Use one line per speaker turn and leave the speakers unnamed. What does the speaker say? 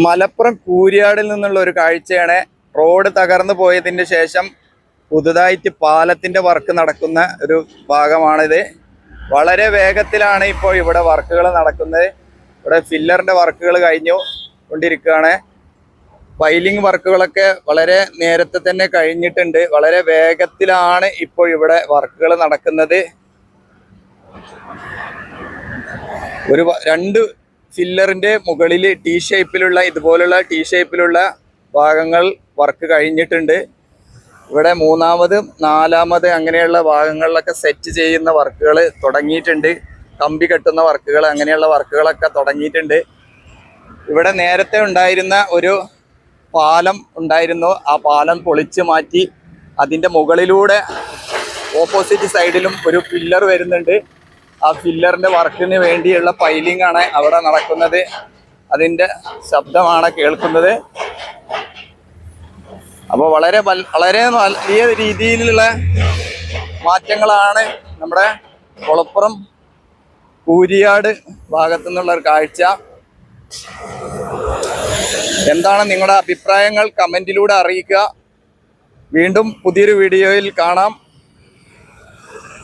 മലപ്പുറം കൂരിയാടിൽ നിന്നുള്ള ഒരു കാഴ്ചയാണ്. റോഡ് തകർന്നു പോയതിന് ശേഷം പുതുതായിട്ട് പാലത്തിന്റെ വർക്ക് നടക്കുന്ന ഒരു ഭാഗമാണിത്. വളരെ വേഗത്തിലാണ് ഇപ്പോൾ ഇവിടെ വർക്കുകൾ നടക്കുന്നത്. ഇവിടെ ഫില്ലറിന്റെ വർക്കുകൾ കഴിഞ്ഞു കൊണ്ടിരിക്കുകയാണ്. പൈലിംഗ് വർക്കുകളൊക്കെ വളരെ നേരത്തെ തന്നെ കഴിഞ്ഞിട്ടുണ്ട്. വളരെ വേഗത്തിലാണ് ഇപ്പോൾ ഇവിടെ വർക്കുകൾ നടക്കുന്നത്. രണ്ട് ഫില്ലറിന്റെ മുകളിൽ ടി ഷേപ്പിലുള്ള ഇതുപോലുള്ള ടി ഷേപ്പിലുള്ള ഭാഗങ്ങൾ വർക്ക് കഴിഞ്ഞിട്ടുണ്ട്. ഇവിടെ മൂന്നാമത് നാലാമത് അങ്ങനെയുള്ള ഭാഗങ്ങളിലൊക്കെ സെറ്റ് ചെയ്യുന്ന വർക്കുകൾ തുടങ്ങിയിട്ടുണ്ട്. കമ്പി കെട്ടുന്ന വർക്കുകൾ അങ്ങനെയുള്ള വർക്കുകളൊക്കെ തുടങ്ങിയിട്ടുണ്ട്. ഇവിടെ നേരത്തെ ഉണ്ടായിരുന്ന ഒരു പാലം ഉണ്ടായിരുന്നു. ആ പാലം പൊളിച്ചു മാറ്റി അതിൻ്റെ മുകളിലൂടെ ഓപ്പോസിറ്റ് സൈഡിലും ഒരു ഫില്ലർ വരുന്നുണ്ട്. ആ ഫില്ലറിന്റെ വർക്കിന് വേണ്ടിയുള്ള പൈലിംഗ് ആണ് അവിടെ നടക്കുന്നത്. അതിൻ്റെ ശബ്ദമാണ് കേൾക്കുന്നത്. അപ്പോൾ വളരെ വലിയ രീതിയിലുള്ള മാറ്റങ്ങളാണ് നമ്മുടെ കൊളപ്പുറം കൂരിയാട് ഭാഗത്തു നിന്നുള്ള ഒരു കാഴ്ച. എന്താണ് നിങ്ങളുടെ അഭിപ്രായങ്ങൾ കമൻറ്റിലൂടെ അറിയിക്കുക. വീണ്ടും പുതിയൊരു വീഡിയോയിൽ കാണാം.